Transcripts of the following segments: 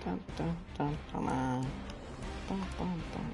Dun, dun, dun, dun, dun. Dun, dun, dun, dun.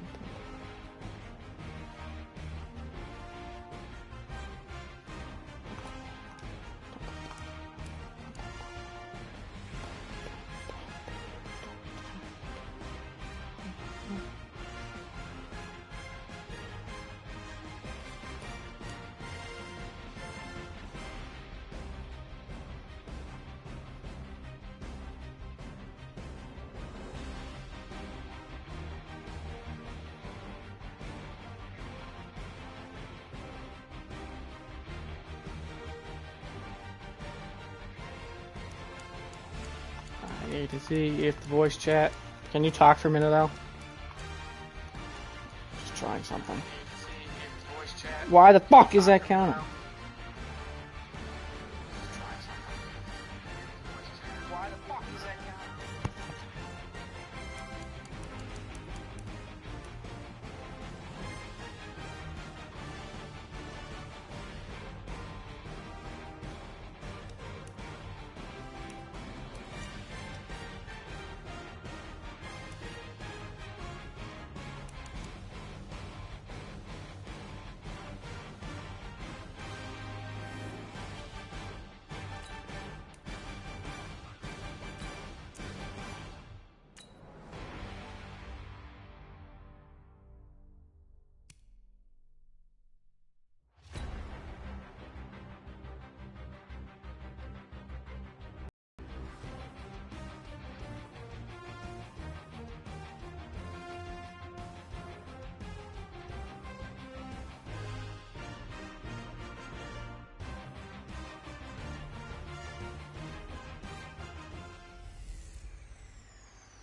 I need to see if the voice chat. Can you talk for a minute, Al? Just trying something. Why the fuck is that counting?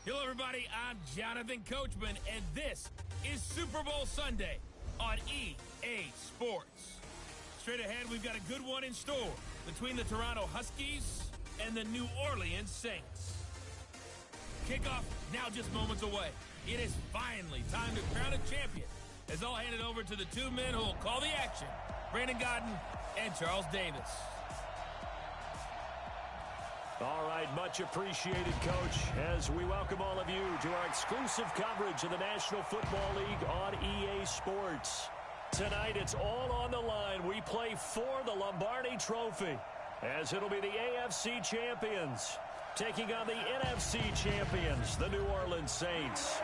Hello, everybody. I'm Jonathan Coachman, and this is Super Bowl Sunday on EA Sports. Straight ahead, we've got a good one in store between the Toronto Huskies and the New Orleans Saints. Kickoff now just moments away. It is finally time to crown a champion, as I'll hand it over to the two men who will call the action, Brandon Godden and Charles Davis. All right, much appreciated, Coach, as we welcome all of you to our exclusive coverage of the National Football League on EA Sports. Tonight, it's all on the line. We play for the Lombardi Trophy, as it'll be the AFC champions taking on the NFC champions, the New Orleans Saints.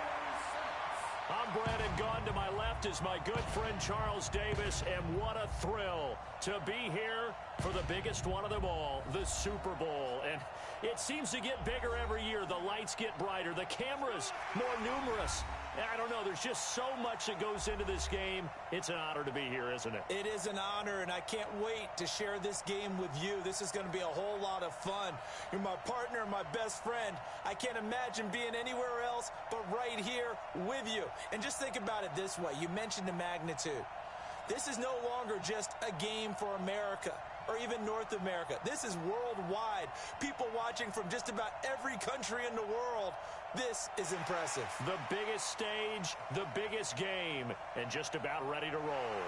I'm Brandon Godden. To my left is my good friend Charles Davis, and what a thrill to be here for the biggest one of them all, the Super Bowl. And it seems to get bigger every year. The lights get brighter, the cameras more numerous. I don't know, there's just so much that goes into this game. It's an honor to be here, isn't it? It is an honor, and I can't wait to share this game with you. This is going to be a whole lot of fun. You're my partner, my best friend. I can't imagine being anywhere else but right here with you. And just think about it this way. You mentioned the magnitude. This is no longer just a game for America or even North America. This is worldwide. People watching from just about every country in the world. This is impressive. The biggest stage, the biggest game, and just about ready to roll.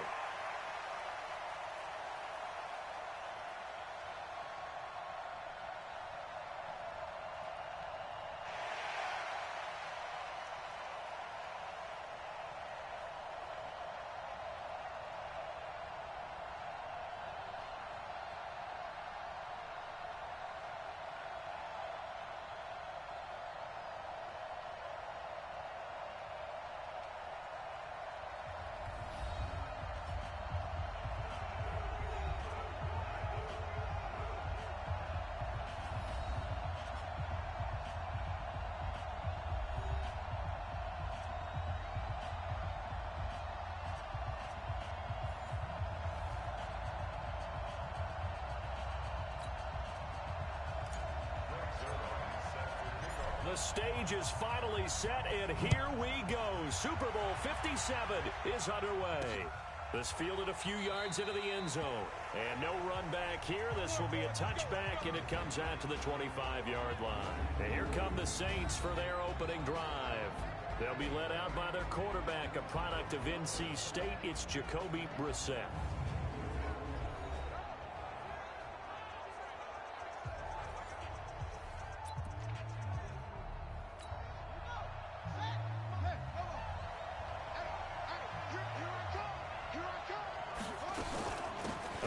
The stage is finally set, and here we go. Super Bowl 57 is underway. This fielded a few yards into the end zone. And no run back here. This will be a touchback, and it comes out to the 25-yard line. And here come the Saints for their opening drive. They'll be led out by their quarterback, a product of NC State. It's Jacoby Brissett.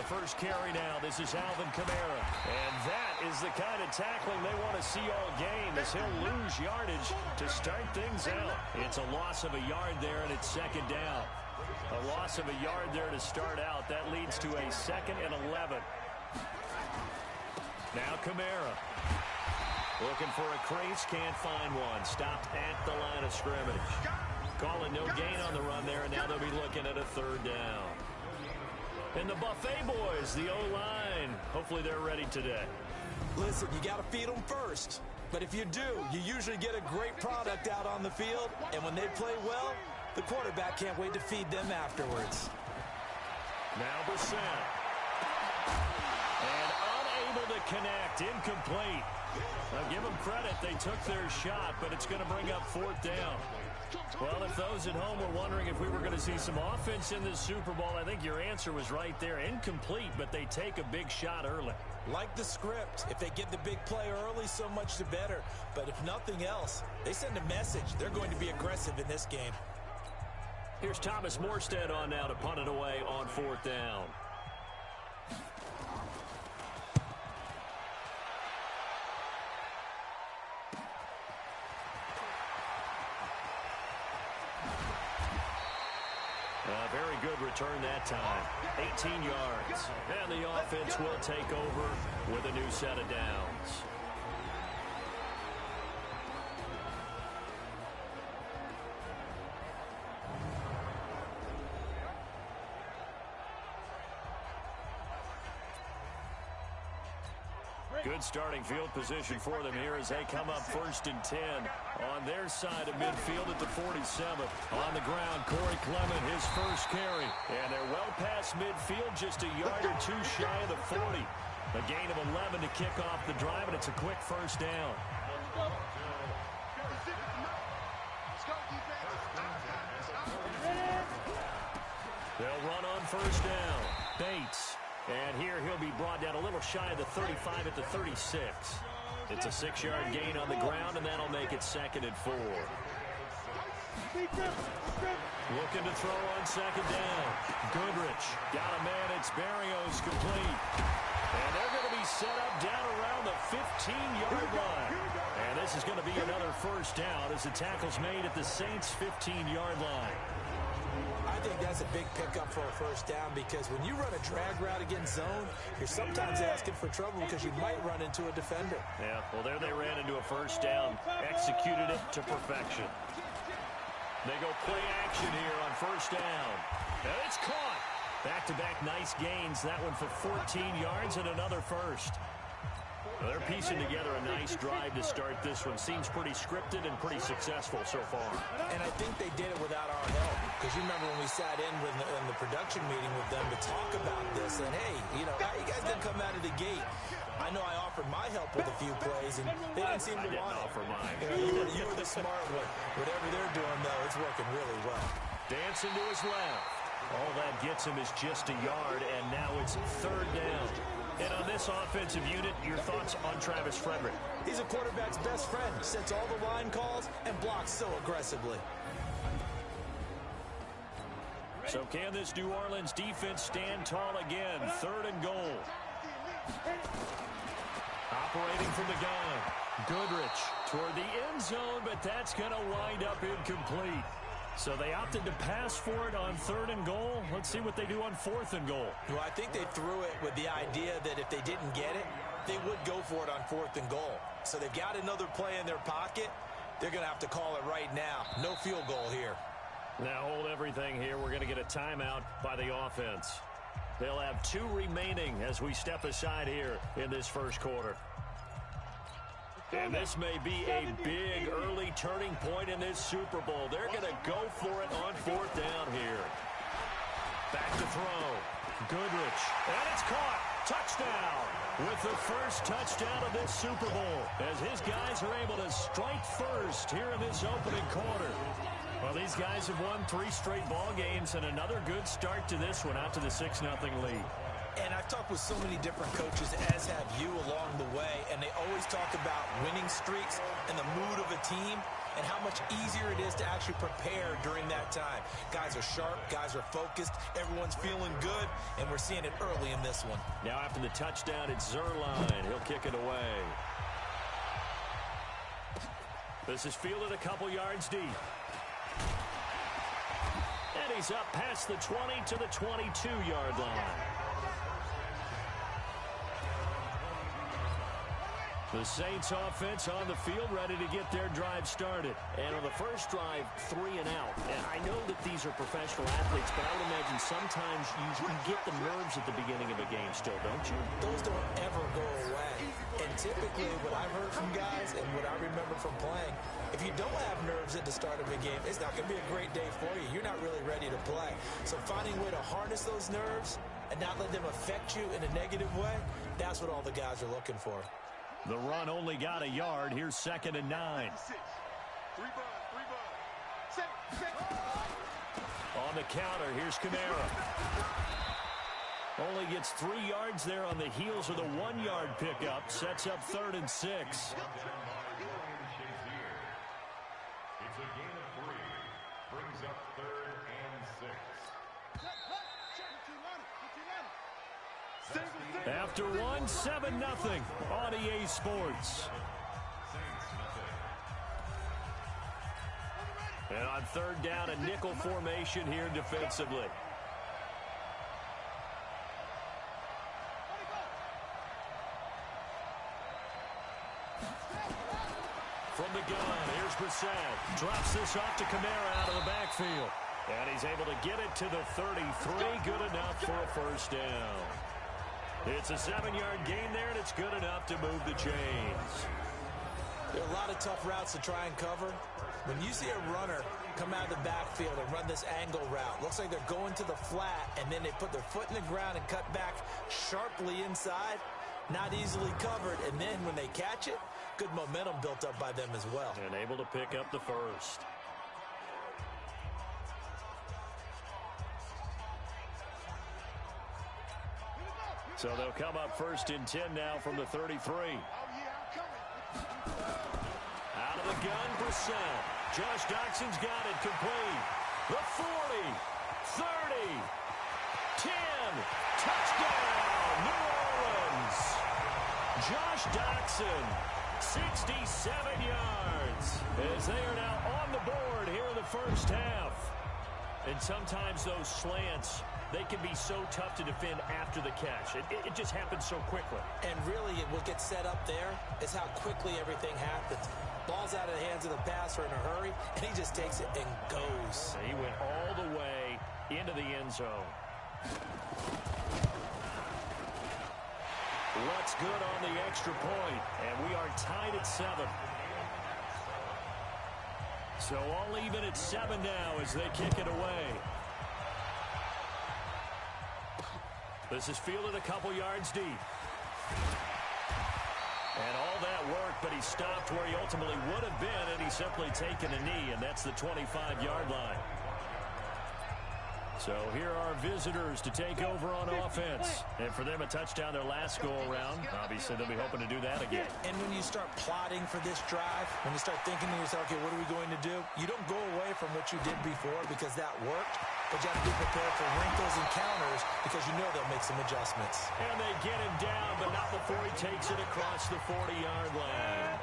first carry now. This is Alvin Kamara. And that is the kind of tackling they want to see all game, as he'll lose yardage to start things out. It's a loss of a yard there, and it's second down. A loss of a yard there to start out. That leads to a 2nd and 11. Now Kamara. Looking for a crease, can't find one. Stopped at the line of scrimmage. Calling no gain on the run there, and now they'll be looking at a 3rd down. And the Buffet boys, the O-line, hopefully they're ready today. Listen, you got to feed them first. But if you do, you usually get a great product out on the field. And when they play well, the quarterback can't wait to feed them afterwards. Now Brissett. And unable to connect, incomplete. Now give them credit, they took their shot, but it's going to bring up 4th down. Well, if those at home were wondering if we were going to see some offense in this Super Bowl, I think your answer was right there. Incomplete, but they take a big shot early. Like the script, if they get the big play early, so much the better. But if nothing else, they send a message. They're going to be aggressive in this game. Here's Thomas Morstead on now to punt it away on 4th down. A very good return that time. 18 yards. And the offense will take over with a new set of downs. Good starting field position for them here as they come up 1st and 10 on their side of midfield at the 47. On the ground, Corey Clement, his first carry. And they're well past midfield, just a yard or two shy of the 40. A gain of 11 to kick off the drive, and it's a quick 1st down. They'll run on 1st down. Bates. And here he'll be brought down a little shy of the 35 at the 36. It's a 6-yard gain on the ground, and that'll make it 2nd and 4. Looking to throw on 2nd down. Goodrich got a man. It's Berrios complete. And they're going to be set up down around the 15-yard line. And this is going to be another 1st down as the tackle's made at the Saints' 15-yard line. I think that's a big pickup for a 1st down, because when you run a drag route against zone, you're sometimes asking for trouble because you might run into a defender. Yeah, well, there they ran into a 1st down, executed it to perfection. They go play action here on 1st down. And it's caught. Back-to-back nice gains. That one for 14 yards and another 1st. Well, they're piecing together a nice drive to start this one. Seems pretty scripted and pretty successful so far. And I think they did it without our help. Because you remember when we sat in the production meeting with them to talk about this. And, hey, you know, you guys didn't come out of the gate. I know I offered my help with a few plays, and they didn't seem to want it. Offer mine. You were the smart one. Whatever they're doing, though, it's working really well. Dancing to his left. All that gets him is just a yard, and now it's 3rd down. And on this offensive unit, your thoughts on Travis Frederick? He's a quarterback's best friend. Sets all the line calls and blocks so aggressively. So can this New Orleans defense stand tall again? 3rd and goal. Operating from the gun. Goodrich toward the end zone, but that's going to wind up incomplete. So they opted to pass for it on 3rd and goal. Let's see what they do on 4th and goal. Well, I think they threw it with the idea that if they didn't get it, they would go for it on 4th and goal. So they've got another play in their pocket. They're going to have to call it right now. No field goal here. Now hold everything here. We're going to get a timeout by the offense. They'll have 2 remaining as we step aside here in this 1st quarter. And this may be a big early turning point in this Super Bowl. They're going to go for it on 4th down here. Back to throw. Goodrich. And it's caught. Touchdown. With the first touchdown of this Super Bowl, as his guys are able to strike first here in this opening quarter. Well, these guys have won 3 straight ball games, and another good start to this one, out to the 6-0 lead. And I've talked with so many different coaches, as have you along the way, and they always talk about winning streaks and the mood of a team and how much easier it is to actually prepare during that time. Guys are sharp, guys are focused, everyone's feeling good, and we're seeing it early in this one. Now after the touchdown, it's Zerline. He'll kick it away. This is fielded a couple yards deep. And he's up past the 20 to the 22-yard line. The Saints offense on the field ready to get their drive started. And on the first drive, 3 and out. And I know that these are professional athletes, but I would imagine sometimes you get the nerves at the beginning of a game still, don't you? Those don't ever go away. And typically what I've heard from guys and what I remember from playing, if you don't have nerves at the start of a game, it's not going to be a great day for you. You're not really ready to play. So finding a way to harness those nerves and not let them affect you in a negative way, that's what all the guys are looking for. The run only got a yard. Here's 2nd and 9. On the counter, here's Kamara. Only gets 3 yards there on the heels of the 1-yard pickup. Sets up 3rd and 6. It's a gain of 3. Brings up 3rd and 6. After 1, 7-0 on EA Sports. And on 3rd down, a nickel formation here defensively. From the gun, here's Brissett. Drops this off to Kamara out of the backfield. And he's able to get it to the 33. Good enough for a first down. It's a 7-yard gain there, and it's good enough to move the chains. There are a lot of tough routes to try and cover. When you see a runner come out of the backfield and run this angle route, looks like they're going to the flat, and then they put their foot in the ground and cut back sharply inside. Not easily covered, and then when they catch it, good momentum built up by them as well. And able to pick up the first. So they'll come up 1st and 10 now from the 33. Out of the gun, Brissett. Josh Doxson's got it complete. The 40, 30, 10, touchdown, New Orleans. Josh Doxson, 67 yards, as they are now on the board here in the first half. And sometimes those slants, they can be so tough to defend after the catch. It just happens so quickly. And really, what gets set up there is how quickly everything happens. Ball's out of the hands of the passer in a hurry, and he just takes it and goes. He went all the way into the end zone. What's good on the extra point, and we are tied at 7. So all even at 7 now as they kick it away. This is fielded a couple yards deep. And all that work, but he stopped where he ultimately would have been, and he's simply taken a knee, and that's the 25-yard line. So here are visitors to take over on offense. And for them, a touchdown their last go-around. Obviously, they'll be hoping to do that again. And when you start plotting for this drive, when you start thinking to yourself, okay, what are we going to do? You don't go away from what you did before because that worked. But you have to be prepared for wrinkles and counters because you know they'll make some adjustments. And they get him down, but not before he takes it across the 40-yard line.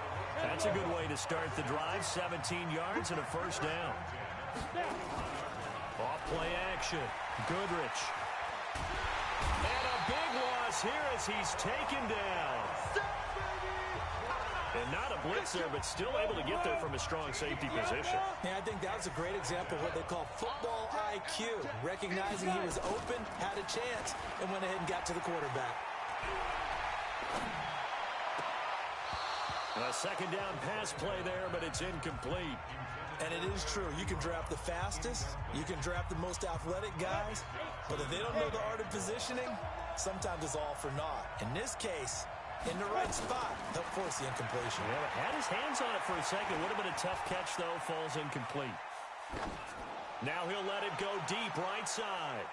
That's a good way to start the drive. 17 yards and a first down. Off-play action. Goodrich. And a big loss here as he's taken down. And not a blitz there, but still able to get there from a strong safety position. Yeah, I think that was a great example of what they call football IQ. Recognizing he was open, had a chance, and went ahead and got to the quarterback. A second down pass play there, but it's incomplete. And it is true. You can draft the fastest. You can draft the most athletic guys. But if they don't know the art of positioning, sometimes it's all for naught. In this case, in the right spot, they'll force the incompletion. Yeah, had his hands on it for a second. Would have been a tough catch, though. Falls incomplete. Now he'll let it go deep right side.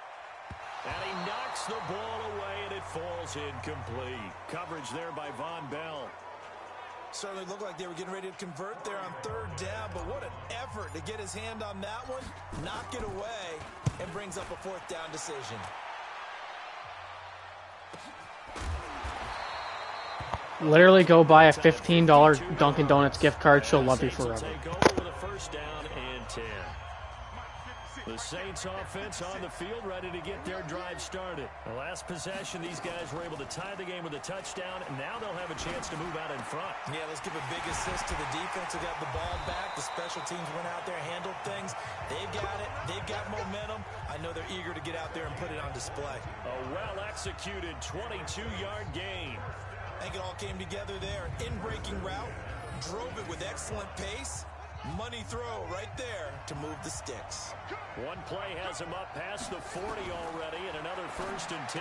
And he knocks the ball away, and it falls incomplete. Coverage there by Von Bell. Certainly looked like they were getting ready to convert there on third down, but what an effort to get his hand on that one, knock it away, and brings up a fourth down decision. Literally go buy a $15 Dunkin' Donuts gift card. She'll love you forever. Take over with a first down and 10. The Saints offense on the field, ready to get their drive started. The last possession, these guys were able to tie the game with a touchdown, and now they'll have a chance to move out in front. Yeah, let's give a big assist to the defense who got the ball back. The special teams went out there, handled things. They've got it. They've got momentum. I know they're eager to get out there and put it on display. A well-executed 22-yard gain. I think it all came together there. In-breaking route, drove it with excellent pace. Money throw right there to move the sticks. One play has him up past the 40 already, and another first and 10.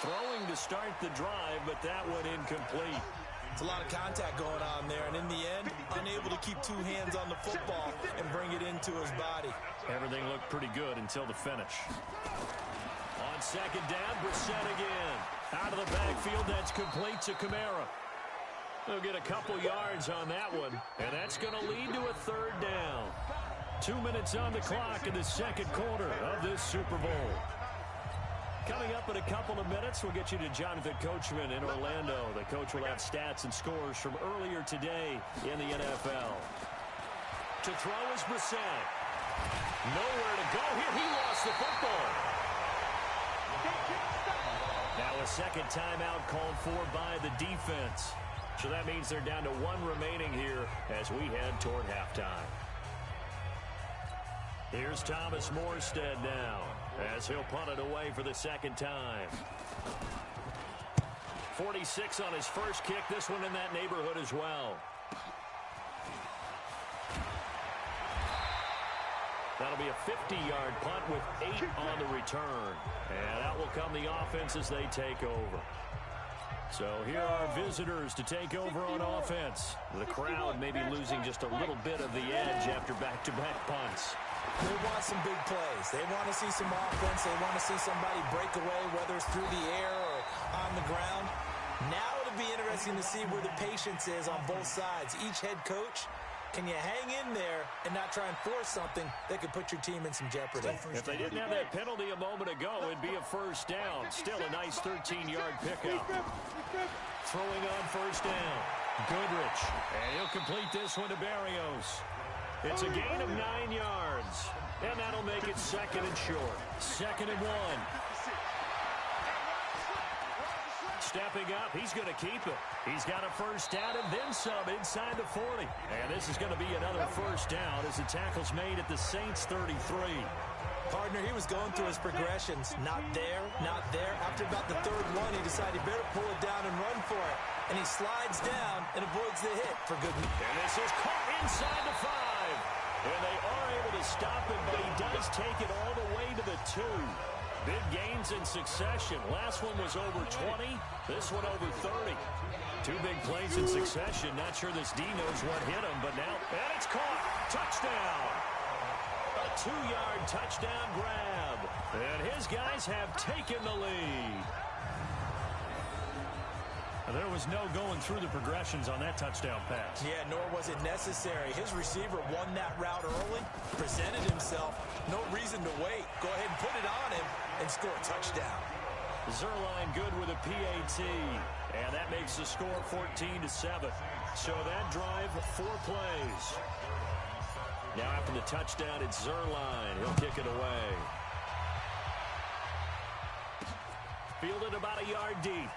Throwing to start the drive, but that one incomplete. It's a lot of contact going on there, and in the end, unable to keep two hands on the football and bring it into his body. Everything looked pretty good until the finish. On second down, Brissett again. Out of the backfield, that's complete to Kamara. They'll get a couple yards on that one, and that's going to lead to a third down. 2 minutes on the clock in the second quarter of this Super Bowl. Coming up in a couple of minutes, we'll get you to Jonathan Coachman in Orlando. The coach will have stats and scores from earlier today in the NFL. To throw is Brissett. Nowhere to go here. He lost the football. Now a second timeout called for by the defense. So that means they're down to one remaining here as we head toward halftime. Here's Thomas Morstead now as he'll punt it away for the second time. 46 on his first kick. This one in that neighborhood as well. That'll be a 50-yard punt with 8 on the return. And out will come the offense as they take over. So here are visitors to take over on offense. The crowd may be losing just a little bit of the edge after back-to-back punts. They want some big plays. They want to see some offense. They want to see somebody break away, whether it's through the air or on the ground. Now it'll be interesting to see where the patience is on both sides. Each head coach, can you hang in there and not try and force something that could put your team in some jeopardy? If they didn't have that penalty a moment ago, it'd be a first down. Still a nice 13-yard pickup. Throwing on first down. Goodrich. And he'll complete this one to Barrios. It's a gain of 9 yards. And that'll make it second and short. Second and 1. Stepping up, he's going to keep it. He's got a first down and then some inside the 40. And this is going to be another first down as the tackle's made at the Saints 33. Partner, he was going through his progressions. Not there, not there. After about the third one, he decided he better pull it down and run for it. And he slides down and avoids the hit for good. And this is caught inside the 5. And they are able to stop him, but he does take it all the way to the 2. Big gains in succession. Last one was over 20. This one over 30. 2 big plays in succession. Not sure this D knows what hit him, but now, and it's caught. Touchdown. A 2-yard touchdown grab. And his guys have taken the lead. There was no going through the progressions on that touchdown pass. Yeah, nor was it necessary. His receiver won that route early, presented himself. No reason to wait. Go ahead and put it on him and score a touchdown. Zerline good with a PAT. And that makes the score 14-7. So that drive, 4 plays. Now after the touchdown, it's Zerline. He'll kick it away. Fielded about a yard deep.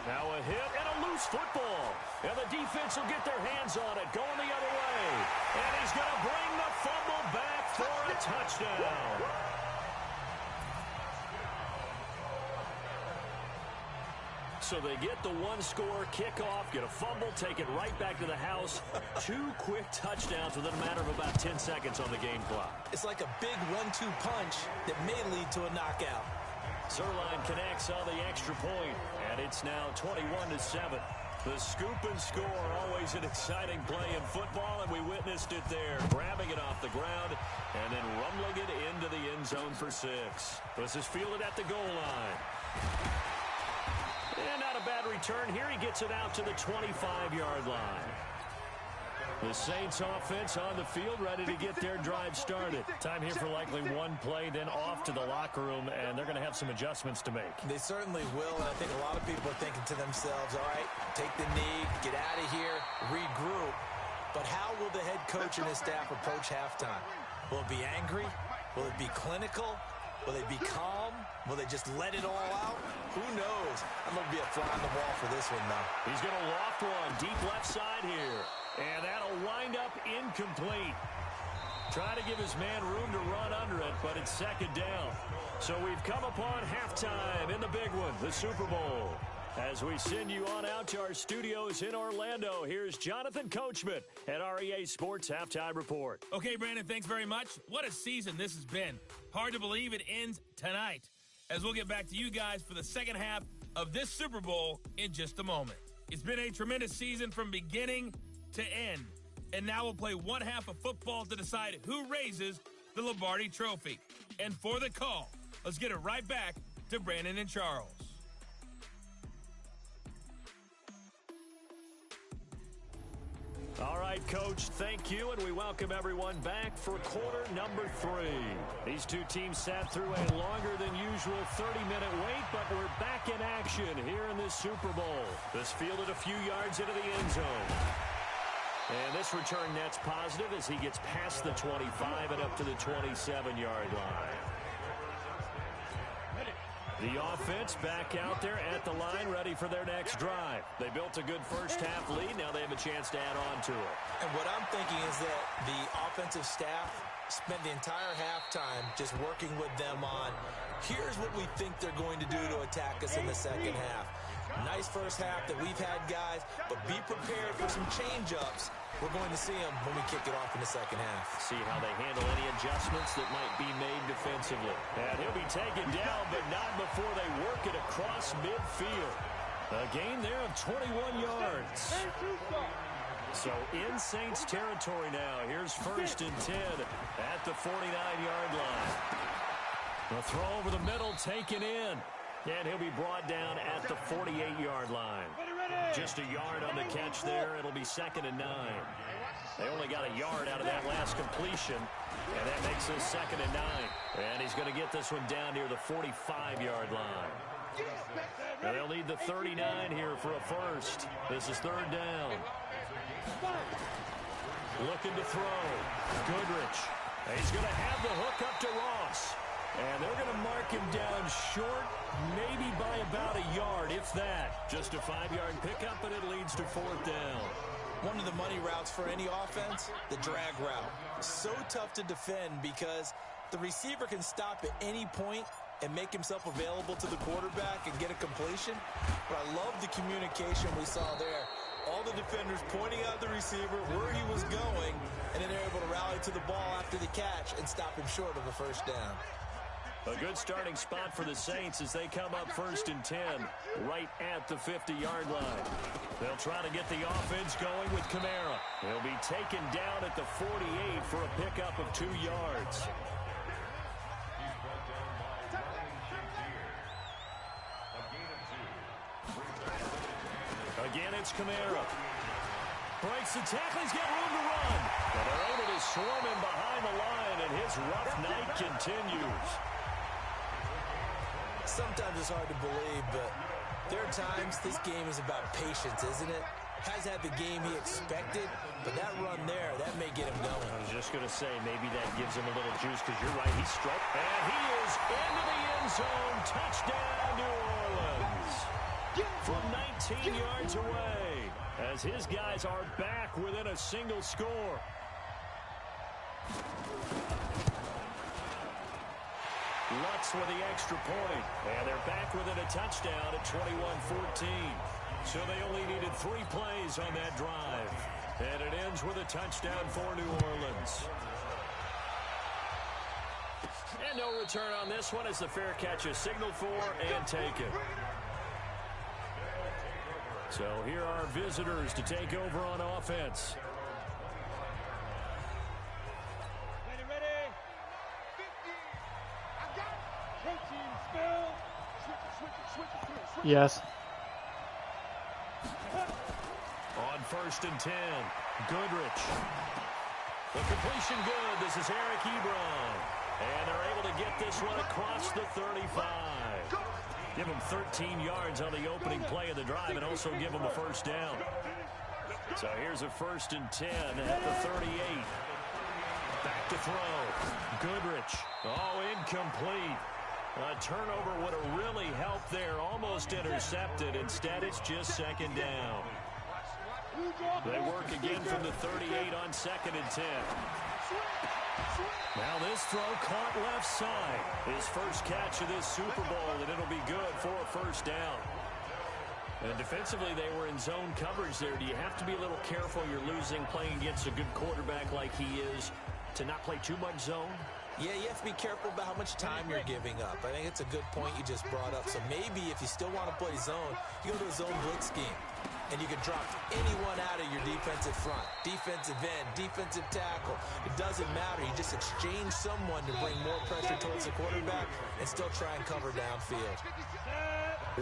Now a hit and a loose football. And the defense will get their hands on it, going the other way. And he's going to bring the fumble back for a touchdown. So they get the 1-score kickoff, get a fumble, take it right back to the house. 2 quick touchdowns within a matter of about 10 seconds on the game clock. It's like a big 1-2 punch that may lead to a knockout. Zerline connects on the extra point, and it's now 21-7. The scoop and score, always an exciting play in football, and we witnessed it there. Grabbing it off the ground and then rumbling it into the end zone for 6. This is fielded at the goal line. And not a bad return here. He gets it out to the 25-yard line. The Saints offense on the field, ready to get their drive started. Time here for likely one play, then off to the locker room, and they're going to have some adjustments to make. They certainly will, and I think a lot of people are thinking to themselves, all right, take the knee, get out of here, regroup. But how will the head coach and his staff approach halftime? Will it be angry? Will it be clinical? Will they be calm? Will they just let it all out? Who knows? I'm going to be a fly on the wall for this one, though. He's going to loft one deep left side here. And that'll wind up incomplete. Try to give his man room to run under it, but it's second down. So we've come upon halftime in the big one, the Super Bowl. As we send you on out to our studios in Orlando, here's Jonathan Coachman at our EA Sports Halftime Report. Okay, Brandon, thanks very much. What a season this has been. Hard to believe it ends tonight, as we'll get back to you guys for the second half of this Super Bowl in just a moment. It's been a tremendous season from beginning to end, and now we'll play one half of football to decide who raises the Lombardi Trophy. And for the call, let's get it right back to Brandon and Charles. All right, Coach, thank you, and we welcome everyone back for quarter number 3. These two teams sat through a longer than usual 30-minute wait, but we're back in action here in this Super Bowl. This fielded a few yards into the end zone. And this return net's positive as he gets past the 25 and up to the 27-yard line. The offense back out there at the line, ready for their next drive. They built a good first-half lead. Now they have a chance to add on to it. And what I'm thinking is that the offensive staff spent the entire halftime just working with them on, here's what we think they're going to do to attack us in the second half. Nice first half that we've had, guys, but be prepared for some change-ups. We're going to see them when we kick it off in the second half. See how they handle any adjustments that might be made defensively. And he'll be taken down, but not before they work it across midfield. A gain there of 21 yards. So in Saints territory now. Here's 1st and 10 at the 49-yard line. The throw over the middle taken in. And he'll be brought down at the 48-yard line. Just a yard on the catch there. It'll be 2nd and 9. They only got a yard out of that last completion, and that makes this 2nd and 9. And he's going to get this one down near the 45-yard line. And they'll need the 39 here for a first. This is 3rd down. Looking to throw. Goodrich. He's going to have the hook up to Ross. And they're going to mark him down short, maybe by about a yard, if that. Just a 5-yard pickup, and it leads to 4th down. One of the money routes for any offense, the drag route. So tough to defend because the receiver can stop at any point and make himself available to the quarterback and get a completion. But I love the communication we saw there. All the defenders pointing out the receiver where he was going, and then they're able to rally to the ball after the catch and stop him short of a first down. A good starting spot for the Saints as they come up 1st and 10 right at the 50-yard line. They'll try to get the offense going with Kamara. He'll be taken down at the 48 for a pickup of 2 yards. Again, it's Kamara. Breaks the tackle. He's got room to run. And they're able to swarm him behind the line, and his rough night continues. Sometimes it's hard to believe, but there are times this game is about patience, isn't it? Has had the game he expected, but that run there, that may get him going. I was just going to say, maybe that gives him a little juice, because you're right, he struck. And he is into the end zone. Touchdown, New Orleans. From 19 yards away, as his guys are back within a single score. Lutz with the extra point. And they're back within a touchdown at 21-14. So they only needed 3 plays on that drive. And it ends with a touchdown for New Orleans. And no return on this one as the fair catch is signaled for and taken. So here are our visitors to take over on offense. Ready. 50. I got it. Protein spell. Switch. Yes. On 1st and 10, Goodrich. The completion good. This is Eric Ebron. And they're able to get this one across the 35. Give them 13 yards on the opening play of the drive and also give them a first down. So here's a 1st and 10 at the 38. Back to throw. Goodrich. Oh, incomplete. A turnover would have really helped there. Almost intercepted. Instead, it's just 2nd down. They work again from the 38 on 2nd and 10. Now this throw caught left side. His first catch of this Super Bowl, and it'll be good for a first down. And defensively, they were in zone coverage there. Do you have to be a little careful? You're losing playing against a good quarterback like he is to not play too much zone? Yeah, you have to be careful about how much time you're giving up. I think it's a good point you just brought up. So maybe if you still want to play zone, you go to a zone blitz scheme. And you can drop anyone out of your defensive front. Defensive end, defensive tackle. It doesn't matter. You just exchange someone to bring more pressure towards the quarterback and still try and cover downfield.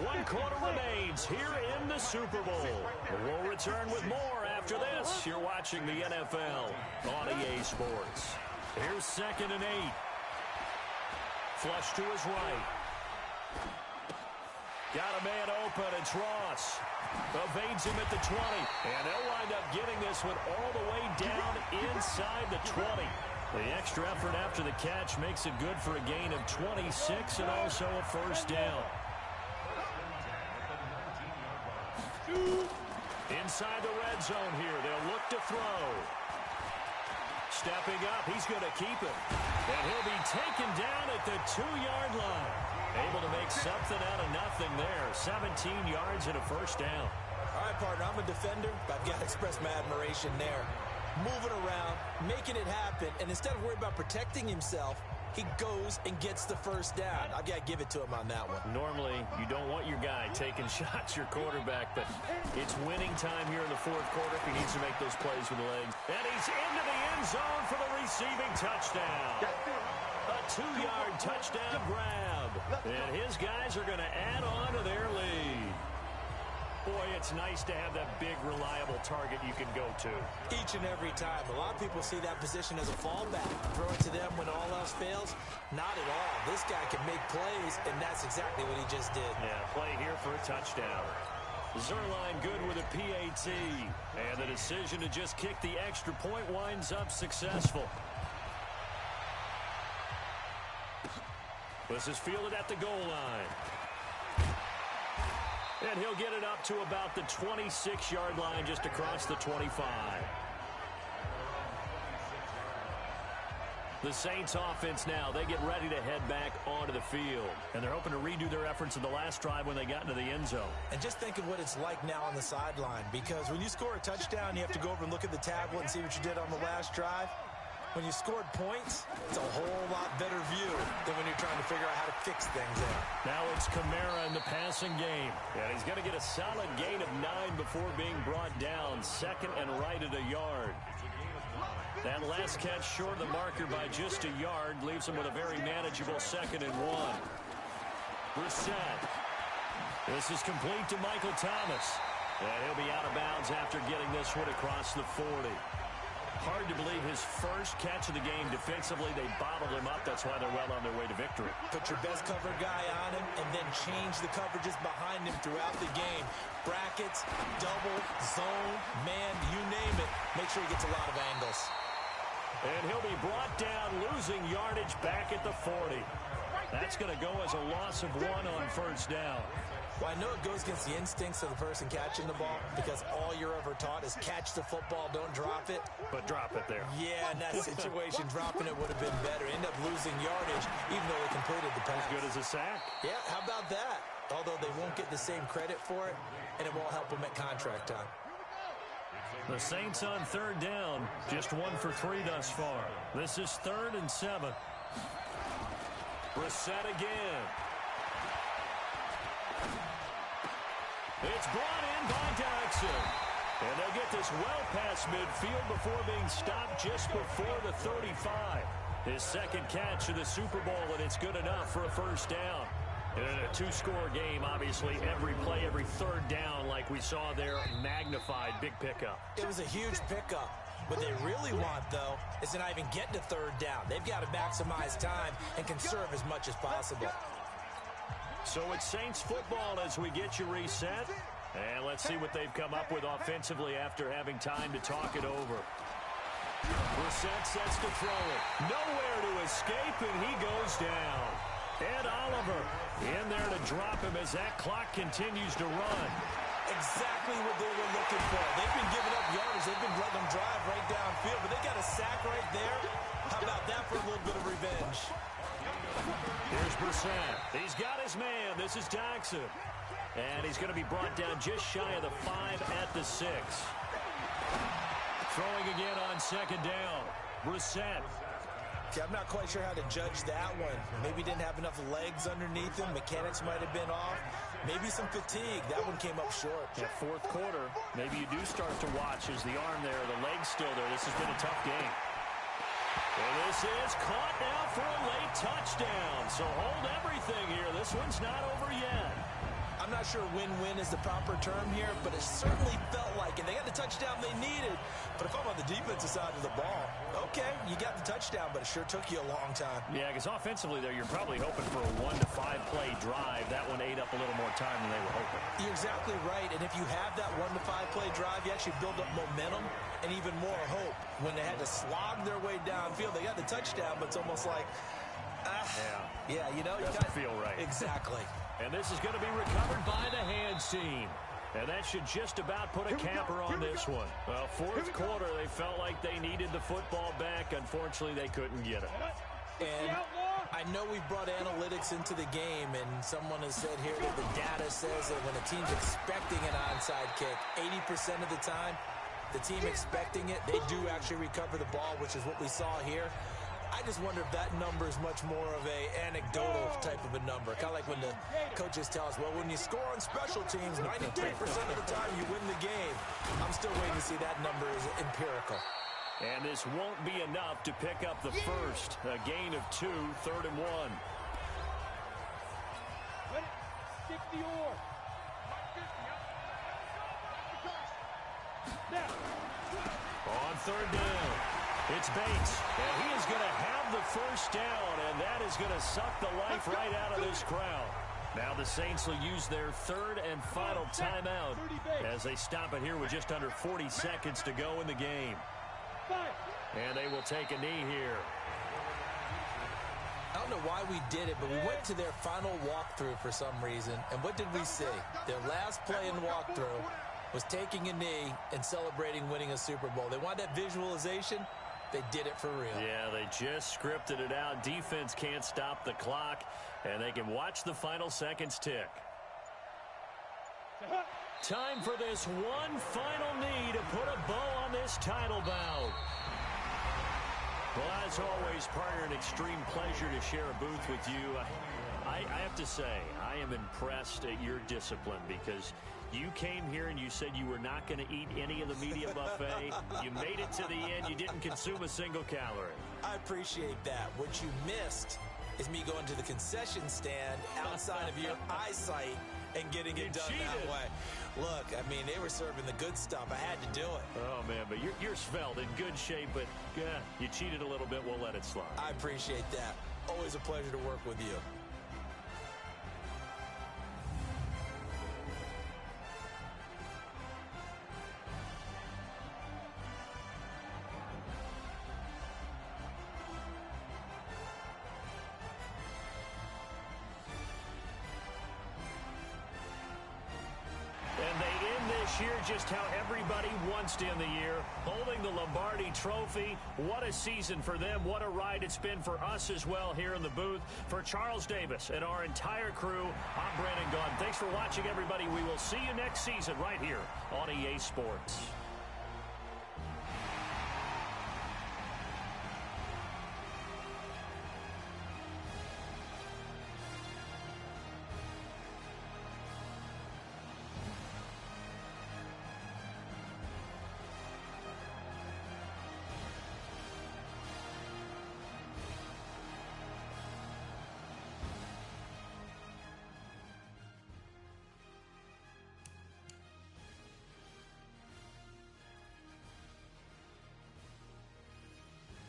1 quarter remains here in the Super Bowl. We'll return with more after this. You're watching the NFL on EA Sports. Here's 2nd and 8. Flush to his right. Got a man open. It's Ross. Evades him at the 20. And they'll wind up getting this one all the way down inside the 20. The extra effort after the catch makes it good for a gain of 26 and also a first down. Inside the red zone here. They'll look to throw. Stepping up, he's going to keep it. And he'll be taken down at the 2-yard line. Able to make something out of nothing there. 17 yards and a first down. All right, partner, I'm a defender, but I've got to express my admiration there. Moving around, making it happen, and instead of worrying about protecting himself, he goes and gets the first down. I've got to give it to him on that one. Normally, you don't want your guy taking shots, your quarterback, but it's winning time here in the 4th quarter if he needs to make those plays with the legs. And he's into the end zone for the receiving touchdown. A 2-yard touchdown grab. And his guys are going to add on to their lead. Boy, it's nice to have that big, reliable target you can go to. Each and every time. A lot of people see that position as a fallback. Throw it to them when all else fails. Not at all. This guy can make plays, and that's exactly what he just did. Yeah, play here for a touchdown. Zerline good with a PAT. And the decision to just kick the extra point winds up successful. This is fielded at the goal line. And he'll get it up to about the 26-yard line just across the 25. The Saints offense now, they get ready to head back onto the field. And they're hoping to redo their efforts in the last drive when they got into the end zone. And just think of what it's like now on the sideline. Because when you score a touchdown, you have to go over and look at the tablet and see what you did on the last drive. When you scored points, it's a whole lot better view than when you're trying to figure out how to fix things out. Now it's Kamara in the passing game. And he's going to get a solid gain of 9 before being brought down. 2nd and right at a yard. That last catch short of the marker by just a yard leaves him with a very manageable 2nd and 1. Brissett. This is complete to Michael Thomas. And he'll be out of bounds after getting this one across the 40. Hard to believe his first catch of the game defensively. They bottled him up. That's why they're well on their way to victory. Put your best cover guy on him and then change the coverages behind him throughout the game. Brackets, double, zone, man, you name it. Make sure he gets a lot of angles. And he'll be brought down, losing yardage back at the 40. That's going to go as a loss of 1 on first down. Well, I know it goes against the instincts of the person catching the ball because all you're ever taught is catch the football, don't drop it. But drop it there. Yeah, in that situation, dropping it would have been better. End up losing yardage, even though they completed the pass. As good as a sack. Yeah, how about that? Although they won't get the same credit for it, and it won't help them at contract time. The Saints on 3rd down, just 1 for 3 thus far. This is 3rd and 7. Brissett again. It's brought in by Jackson. And they'll get this well past midfield before being stopped just before the 35. His second catch of the Super Bowl, and it's good enough for a first down. And in a two-score game, obviously, every play, every third down, like we saw there, magnified, big pickup. It was a huge pickup. What they really want, though, is to not even get to third down. They've got to maximize time and conserve as much as possible. So it's Saints football as we get you reset. And let's see what they've come up with offensively after having time to talk it over. Brissett sets to throw it. Nowhere to escape, and he goes down. Ed Oliver in there to drop him as that clock continues to run. Exactly what they were looking for. They've been giving up yardage. They've been letting them drive right downfield, but they got a sack right there. How about that for a little bit of revenge? Here's Brissett. He's got his man. This is Jackson. And he's going to be brought down just shy of the 5 at the 6. Throwing again on second down. Brissett. Okay, I'm not quite sure how to judge that one. Maybe didn't have enough legs underneath him. Mechanics might have been off. Maybe some fatigue. That one came up short. That fourth quarter, maybe you do start to watch as the arm there, the leg's still there. This has been a tough game. And this is caught now for a late touchdown. So hold everything here. This one's not over yet. I'm not sure win-win is the proper term here, but it certainly felt like it. They got the touchdown they needed, but if I'm on the defensive side of the ball, okay, you got the touchdown, but it sure took you a long time. Yeah, because offensively there, you're probably hoping for a 1 to 5 play drive. That one ate up a little more time than they were hoping. You're exactly right, and if you have that 1 to 5 play drive, you actually build up momentum and even more hope. When they had to slog their way downfield, they got the touchdown, but it's almost like, yeah, you know, doesn't feel right. Exactly. And this is going to be recovered by the hands team. And that should just about put a capper on this one. Well, fourth quarter, they felt like they needed the football back. Unfortunately, they couldn't get it. And I know we've brought analytics into the game, and someone has said here that the data says that when a team's expecting an onside kick, 80% of the time, the team expecting it, they do actually recover the ball, which is what we saw here. I just wonder if that number is much more of a anecdotal type of a number. Kind of like when the coaches tell us, well, when you score on special teams, 93% of the time you win the game. I'm still waiting to see that number is empirical. And this won't be enough to pick up the first. A gain of 2, 3rd and 1. Stick the oar. On 3rd down. It's Bates, and he is going to have the first down, and that is going to suck the life right out of this crowd. Now the Saints will use their 3rd and final timeout as they stop it here with just under 40 seconds to go in the game. And they will take a knee here. I don't know why we did it, but we went to their final walkthrough for some reason, and what did we see? Their last play in walkthrough was taking a knee and celebrating winning a Super Bowl. They want that visualization. They did it for real. Yeah, they just scripted it out. Defense can't stop the clock, and they can watch the final seconds tick. Time for this one final knee to put a bow on this title bout. Well, as always, partner, an extreme pleasure to share a booth with you. I have to say, I am impressed at your discipline because you came here and you said you were not going to eat any of the media buffet. You made it to the end. You didn't consume a single calorie. I appreciate that. What you missed is me going to the concession stand outside of your eyesight and getting it done that way. Look, I mean, they were serving the good stuff. I had to do it. Oh, man, but you're svelte, in good shape, but you cheated a little bit. We'll let it slide. I appreciate that. Always a pleasure to work with you. Year just how everybody wants to end the year, holding the Lombardi Trophy. What a season for them. What a ride it's been for us as well here in the booth. For Charles Davis and our entire crew, I'm Brandon Gaudin. Thanks for watching, everybody. We will see you next season right here on EA Sports.